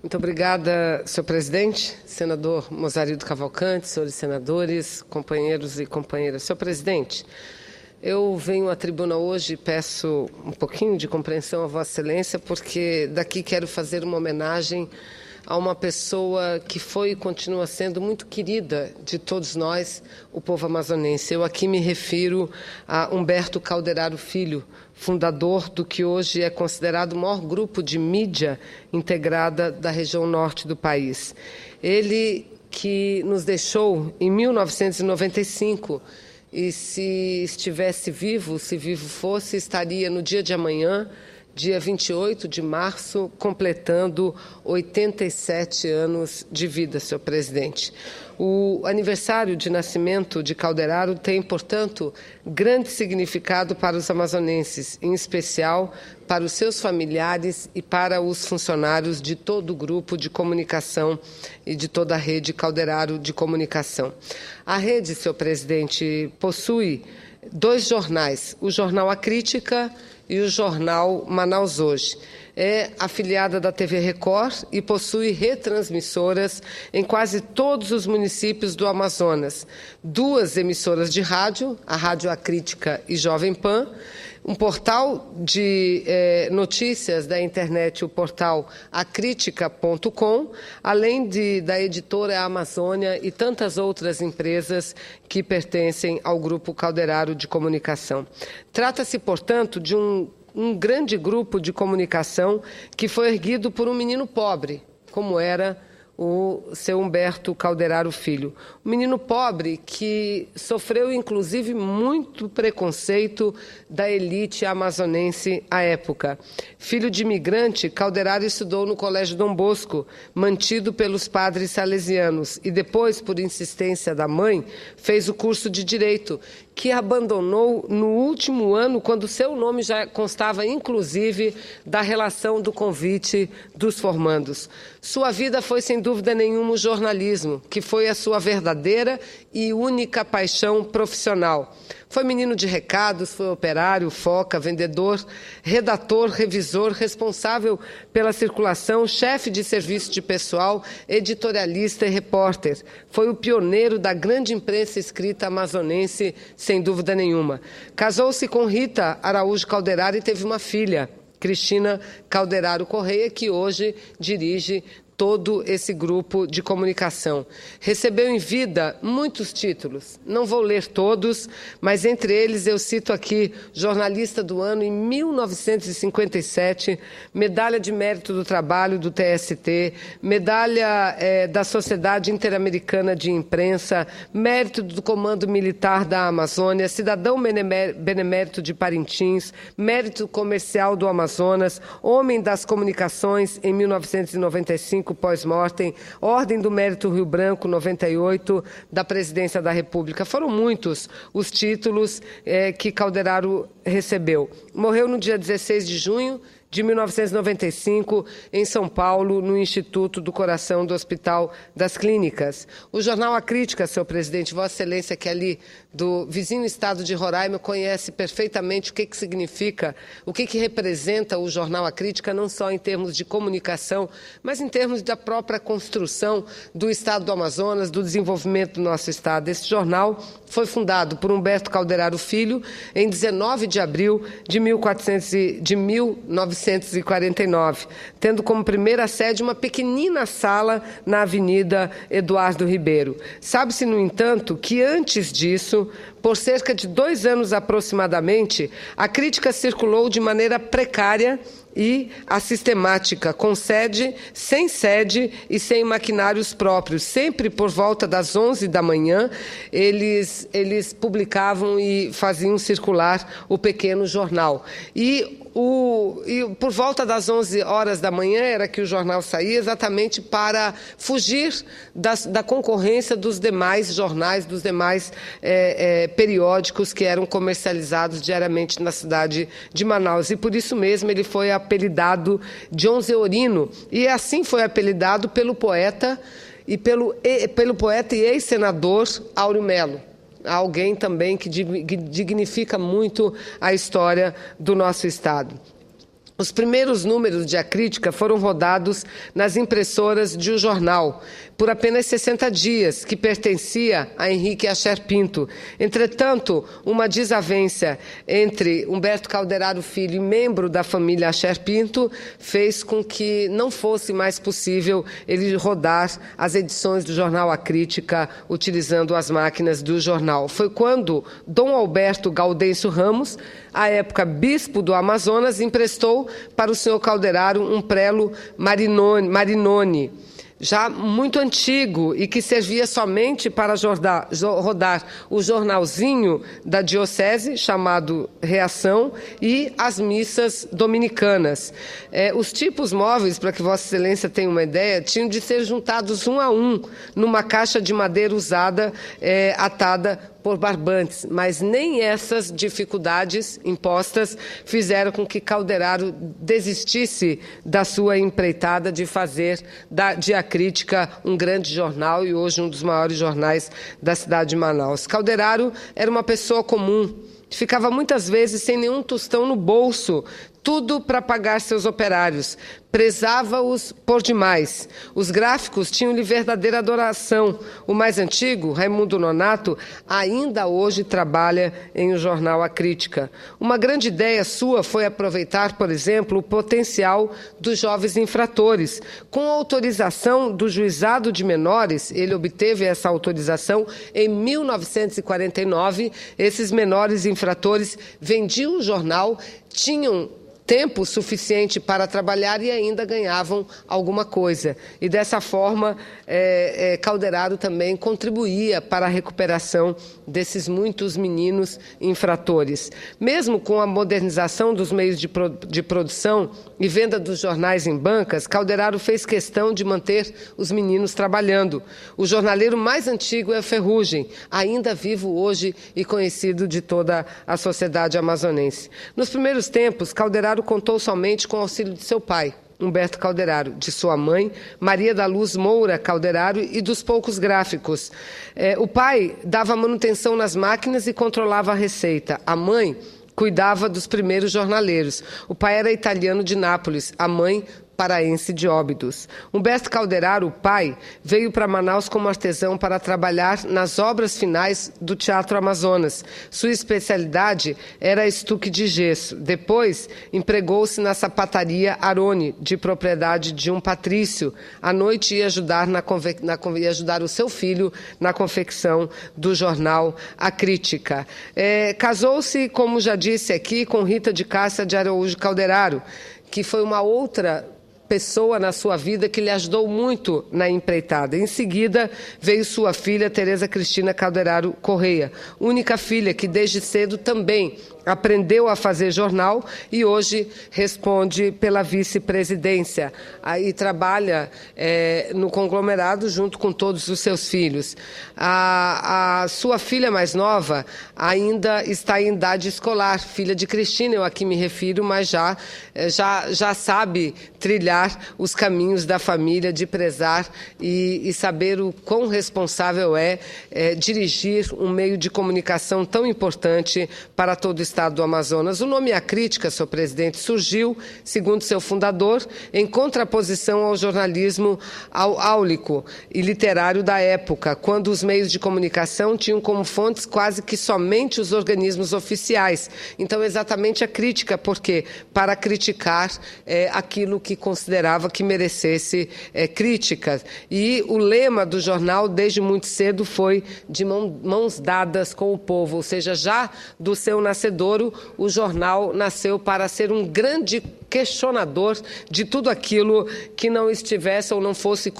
Muito obrigada, senhor presidente, senador Mozarido Cavalcante, senhores senadores, companheiros e companheiras. Senhor presidente, eu venho à tribuna hoje e peço um pouquinho de compreensão a Vossa Excelência, porque daqui quero fazer uma homenagem a uma pessoa que foi e continua sendo muito querida de todos nós, o povo amazonense. Eu aqui me refiro a Humberto Calderaro Filho, fundador do que hoje é considerado o maior grupo de mídia integrada da região norte do país. Ele que nos deixou em 1995, e se estivesse vivo, se vivo fosse, estaria no dia de amanhã, dia 28 de março, completando 87 anos de vida, senhor presidente. O aniversário de nascimento de Calderaro tem, portanto, grande significado para os amazonenses, em especial para os seus familiares e para os funcionários de todo o grupo de comunicação e de toda a rede Calderaro de comunicação. A rede, senhor presidente, possui 2 jornais, o jornal A Crítica e o jornal Manaus Hoje. É afiliada da TV Record e possui retransmissoras em quase todos os municípios do Amazonas. 2 emissoras de rádio, a Rádio A Crítica e Jovem Pan, um portal de notícias da internet, o portal acritica.com, além da editora Amazônia e tantas outras empresas que pertencem ao Grupo Calderaro de Comunicação. Trata-se, portanto, de um grande grupo de comunicação que foi erguido por um menino pobre, como era o seu Humberto Calderaro Filho. Um menino pobre que sofreu, inclusive, muito preconceito da elite amazonense à época. Filho de imigrante, Calderaro estudou no Colégio Dom Bosco, mantido pelos padres salesianos, e depois, por insistência da mãe, fez o curso de Direito, que abandonou no último ano, quando seu nome já constava, inclusive, da relação do convite dos formandos. Sua vida foi, sem dúvida nenhuma, o jornalismo, que foi a sua verdadeira e única paixão profissional. Foi menino de recados, foi operário, foca, vendedor, redator, revisor, responsável pela circulação, chefe de serviço de pessoal, editorialista e repórter. Foi o pioneiro da grande imprensa escrita amazonense, sem dúvida nenhuma. Casou-se com Rita Araújo Calderaro e teve uma filha, Cristina Calderaro Correia, que hoje dirige todo esse grupo de comunicação. Recebeu em vida muitos títulos, não vou ler todos, mas entre eles eu cito aqui Jornalista do Ano em 1957, Medalha de Mérito do Trabalho do TST, Medalha da Sociedade Interamericana de Imprensa, Mérito do Comando Militar da Amazônia, Cidadão Benemérito de Parintins, Mérito Comercial do Amazonas, Homem das Comunicações em 1995, pós-mortem, Ordem do Mérito Rio Branco, 98, da Presidência da República. Foram muitos os títulos que Calderaro recebeu. Morreu no dia 16 de junho de 1995, em São Paulo, no Instituto do Coração do Hospital das Clínicas. O jornal A Crítica, senhor presidente, Vossa Excelência, que é ali do vizinho estado de Roraima, conhece perfeitamente o que significa, o que representa o jornal A Crítica, não só em termos de comunicação, mas em termos da própria construção do estado do Amazonas, do desenvolvimento do nosso estado. Esse jornal foi fundado por Humberto Calderaro Filho em 19 de abril de 1949, tendo como primeira sede uma pequenina sala na Avenida Eduardo Ribeiro. Sabe-se, no entanto, que antes disso, por cerca de 2 anos aproximadamente, a crítica circulou de maneira precária e assistemática, com sede, sem sede e sem maquinários próprios. Sempre por volta das 11 da manhã, eles publicavam e faziam circular o pequeno jornal. E por volta das 11 horas da manhã era que o jornal saía, exatamente para fugir da concorrência dos demais jornais, dos demais periódicos que eram comercializados diariamente na cidade de Manaus. E por isso mesmo ele foi apelidado de Onzeorino, e assim foi apelidado pelo poeta e ex-senador Áureo Melo. Alguém também que dignifica muito a história do nosso estado. Os primeiros números de A Crítica foram rodados nas impressoras de um jornal, por apenas 60 dias, que pertencia a Henrique Acher Pinto. Entretanto, uma desavença entre Humberto Calderaro Filho e membro da família Acher Pinto fez com que não fosse mais possível ele rodar as edições do jornal A Crítica utilizando as máquinas do jornal. Foi quando Dom Alberto Gaudêncio Ramos, à época bispo do Amazonas, emprestou para o senhor Calderaro um prelo Marinoni, já muito antigo e que servia somente para rodar o jornalzinho da diocese, chamado Reação, e as missas dominicanas. Os tipos móveis, para que Vossa Excelência tenha uma ideia, tinham de ser juntados um a um numa caixa de madeira usada, atada por barbantes, mas nem essas dificuldades impostas fizeram com que Calderaro desistisse da sua empreitada de fazer de A Crítica um grande jornal e hoje um dos maiores jornais da cidade de Manaus. Calderaro era uma pessoa comum, ficava muitas vezes sem nenhum tostão no bolso, tudo para pagar seus operários. Prezava-os por demais. Os gráficos tinham-lhe verdadeira adoração. O mais antigo, Raimundo Nonato, ainda hoje trabalha em o jornal A Crítica. Uma grande ideia sua foi aproveitar, por exemplo, o potencial dos jovens infratores. Com a autorização do Juizado de Menores, ele obteve essa autorização em 1949, esses menores infratores vendiam o jornal, tinham tempo suficiente para trabalhar e ainda ganhavam alguma coisa. E dessa forma, Calderaro também contribuía para a recuperação desses muitos meninos infratores. Mesmo com a modernização dos meios de produção e venda dos jornais em bancas, Calderaro fez questão de manter os meninos trabalhando. O jornaleiro mais antigo é Ferrugem, ainda vivo hoje e conhecido de toda a sociedade amazonense. Nos primeiros tempos, Calderaro contou somente com o auxílio de seu pai, Humberto Calderaro, de sua mãe, Maria da Luz Moura Calderaro, e dos poucos gráficos. O pai dava manutenção nas máquinas e controlava a receita. A mãe cuidava dos primeiros jornaleiros. O pai era italiano de Nápoles, a mãe paraense de Óbidos. Humberto Calderaro, o pai, veio para Manaus como artesão para trabalhar nas obras finais do Teatro Amazonas. Sua especialidade era estuque de gesso. Depois, empregou-se na sapataria Arone, de propriedade de um patrício. À noite ia ajudar, ia ajudar o seu filho na confecção do jornal A Crítica. Casou-se, como já disse aqui, com Rita de Cássia de Araújo Calderaro, que foi uma outra pessoa na sua vida que lhe ajudou muito na empreitada. Em seguida, veio sua filha, Tereza Cristina Calderaro Correia, única filha que desde cedo também aprendeu a fazer jornal e hoje responde pela vice-presidência. Aí trabalha no conglomerado junto com todos os seus filhos. A sua filha mais nova ainda está em idade escolar, filha de Cristina, eu aqui me refiro, mas já sabe trilhar os caminhos da família, de prezar e saber o quão responsável é dirigir um meio de comunicação tão importante para todo o Estado do Amazonas. O nome A Crítica, senhor presidente, surgiu, segundo seu fundador, em contraposição ao jornalismo áulico e literário da época, quando os meios de comunicação tinham como fontes quase que somente os organismos oficiais. Então, exatamente a crítica, porque para criticar aquilo que considerava que merecesse críticas. E o lema do jornal, desde muito cedo, foi de mãos dadas com o povo, ou seja, já do seu nascedouro, o jornal nasceu para ser um grande questionador de tudo aquilo que não estivesse ou não fosse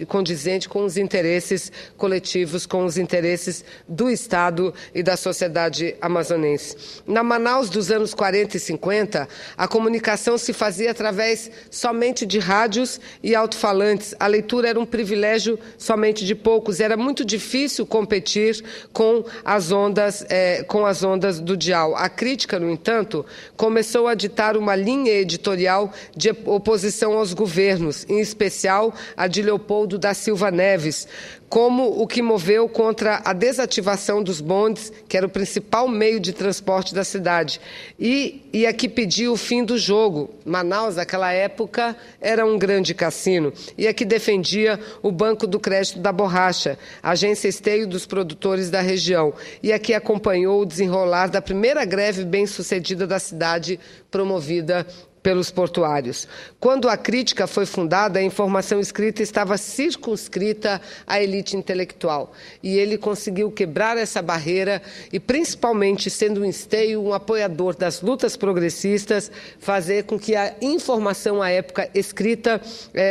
condizente com os interesses coletivos, com os interesses do Estado e da sociedade amazonense. Na Manaus dos anos 40 e 50, a comunicação se fazia através somente de rádios e alto-falantes. A leitura era um privilégio somente de poucos. Era muito difícil competir com as ondas do dial. A crítica, no entanto, começou a ditar uma linha editorial editorial de oposição aos governos, em especial a de Leopoldo da Silva Neves, como o que moveu contra a desativação dos bondes, que era o principal meio de transporte da cidade, e a que pediu o fim do jogo. Manaus, naquela época, era um grande cassino, e a que defendia o Banco do Crédito da Borracha, agência esteio dos produtores da região, e a que acompanhou o desenrolar da primeira greve bem-sucedida da cidade, promovida pelos portuários. Quando a Crítica foi fundada, a informação escrita estava circunscrita à elite intelectual. E ele conseguiu quebrar essa barreira e, principalmente, sendo um esteio, um apoiador das lutas progressistas, fazer com que a informação à época escrita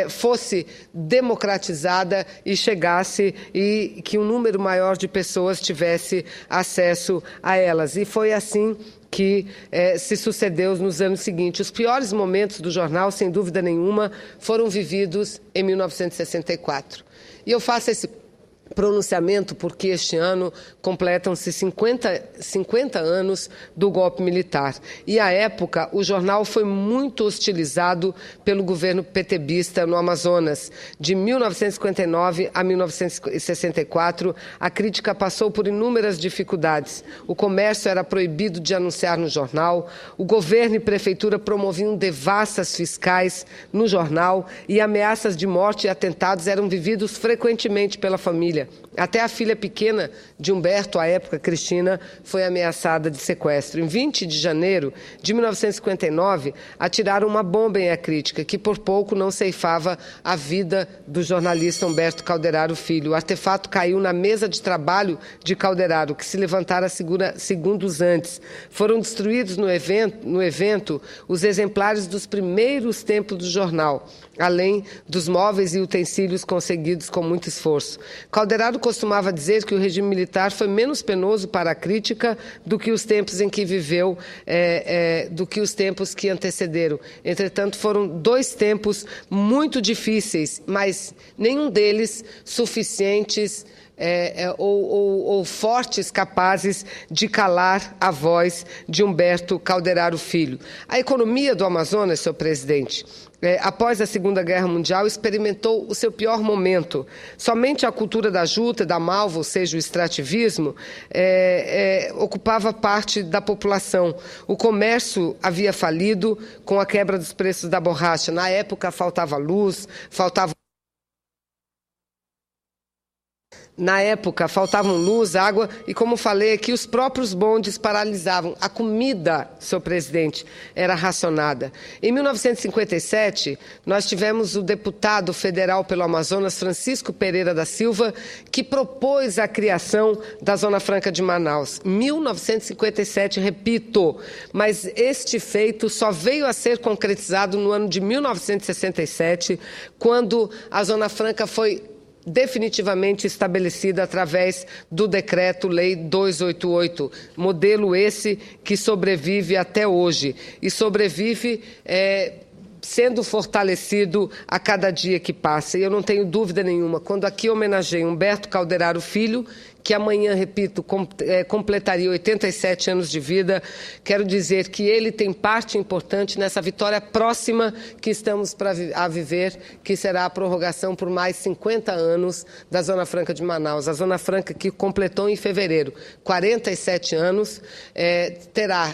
fosse democratizada e chegasse e que um número maior de pessoas tivesse acesso a elas. E foi assim que se sucedeu nos anos seguintes. Os piores momentos do jornal, sem dúvida nenhuma, foram vividos em 1964. E eu faço esse pronunciamento porque este ano completam-se 50 anos do golpe militar. E, à época, o jornal foi muito hostilizado pelo governo petebista no Amazonas. De 1959 a 1964, a Crítica passou por inúmeras dificuldades. O comércio era proibido de anunciar no jornal, o governo e prefeitura promoviam devassas fiscais no jornal e ameaças de morte e atentados eram vividos frequentemente pela família. Até a filha pequena de Humberto, à época, Cristina, foi ameaçada de sequestro. Em 20 de janeiro de 1959, atiraram uma bomba em A Crítica, que por pouco não ceifava a vida do jornalista Humberto Calderaro Filho. O artefato caiu na mesa de trabalho de Calderaro, que se levantara segundos antes. Foram destruídos no evento os exemplares dos primeiros tempos do jornal, além dos móveis e utensílios conseguidos com muito esforço. Calderaro costumava dizer que o regime militar foi menos penoso para a Crítica do que os tempos em que viveu, do que os tempos que antecederam. Entretanto, foram dois tempos muito difíceis, mas nenhum deles suficientes ou fortes, capazes de calar a voz de Humberto Calderaro Filho. A economia do Amazonas, senhor presidente, após a Segunda Guerra Mundial, experimentou o seu pior momento. Somente a cultura da juta, da malva, ou seja, o extrativismo, ocupava parte da população. O comércio havia falido com a quebra dos preços da borracha. Na época, faltava luz, faltavam luz, água e, como falei aqui, os próprios bondes paralisavam. A comida, senhor presidente, era racionada. Em 1957, nós tivemos o deputado federal pelo Amazonas, Francisco Pereira da Silva, que propôs a criação da Zona Franca de Manaus. 1957, repito, mas este feito só veio a ser concretizado no ano de 1967, quando a Zona Franca foi definitivamente estabelecida através do Decreto-Lei 288, modelo esse que sobrevive até hoje e sobrevive sendo fortalecido a cada dia que passa. E eu não tenho dúvida nenhuma, quando aqui homenageio Humberto Calderaro Filho, que amanhã, repito, completaria 87 anos de vida, quero dizer que ele tem parte importante nessa vitória próxima que estamos a viver, que será a prorrogação por mais 50 anos da Zona Franca de Manaus. A Zona Franca, que completou em fevereiro 47 anos,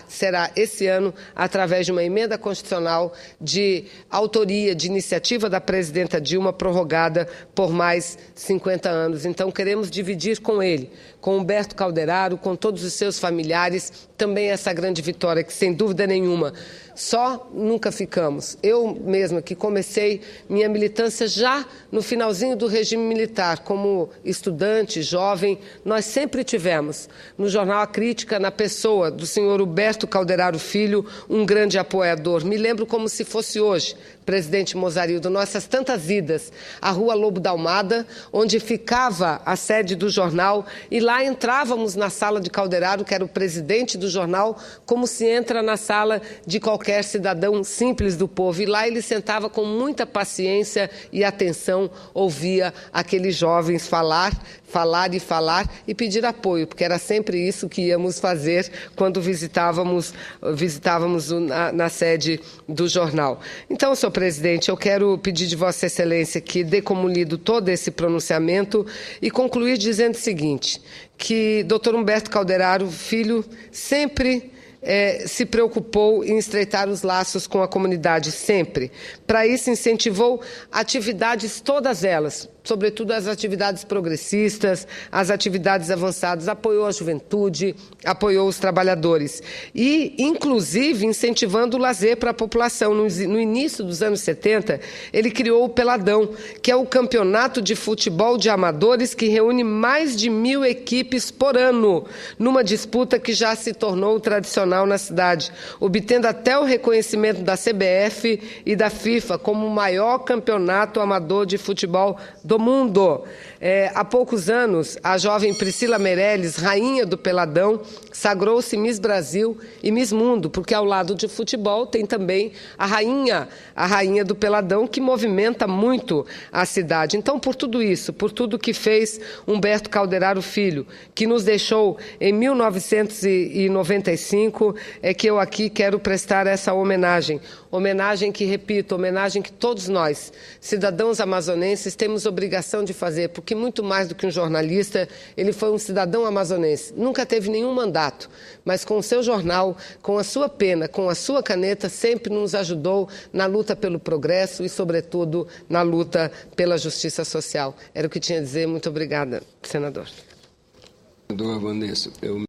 será esse ano, através de uma emenda constitucional de autoria, de iniciativa da presidenta Dilma, prorrogada por mais 50 anos. Então, queremos dividir com ele, com Humberto Calderaro, com todos os seus familiares, também essa grande vitória, que sem dúvida nenhuma, só nunca ficamos. Eu mesma, que comecei minha militância já no finalzinho do regime militar, como estudante, jovem, nós sempre tivemos, no jornal A Crítica, na pessoa do senhor Humberto Calderaro Filho, um grande apoiador. Me lembro como se fosse hoje, presidente Mozarildo, nossas tantas idas à Rua Lobo da Almada, onde ficava a sede do jornal, e lá entrávamos na sala de Calderaro, que era o presidente do jornal, como se entra na sala de qualquer qualquer cidadão simples do povo. E lá ele sentava com muita paciência e atenção, ouvia aqueles jovens falar e pedir apoio, porque era sempre isso que íamos fazer quando visitávamos na sede do jornal. Então, senhor presidente, eu quero pedir de Vossa Excelência que dê como lido todo esse pronunciamento e concluir dizendo o seguinte, que Dr. Humberto Calderaro Filho sempre se preocupou em estreitar os laços com a comunidade, sempre. Para isso, incentivou atividades, todas elas, sobretudo as atividades progressistas, as atividades avançadas, apoiou a juventude, apoiou os trabalhadores e, inclusive, incentivando o lazer para a população. No início dos anos 70, ele criou o Peladão, que é o campeonato de futebol de amadores que reúne mais de 1.000 equipes por ano, numa disputa que já se tornou tradicional na cidade, obtendo até o reconhecimento da CBF e da FIFA como o maior campeonato amador de futebol do mundo. Há poucos anos, a jovem Priscila Meirelles, rainha do Peladão, sagrou-se Miss Brasil e Miss Mundo, porque ao lado de futebol tem também a rainha do Peladão, que movimenta muito a cidade. Então, por tudo isso, por tudo que fez Humberto Calderaro Filho, que nos deixou em 1995, é que eu aqui quero prestar essa homenagem. Homenagem que, repito, homenagem que todos nós, cidadãos amazonenses, temos obrigação de fazer, porque muito mais do que um jornalista, ele foi um cidadão amazonense. Nunca teve nenhum mandato, mas com o seu jornal, com a sua pena, com a sua caneta, sempre nos ajudou na luta pelo progresso e, sobretudo, na luta pela justiça social. Era o que tinha a dizer. Muito obrigada, senador. Senador Vanessa,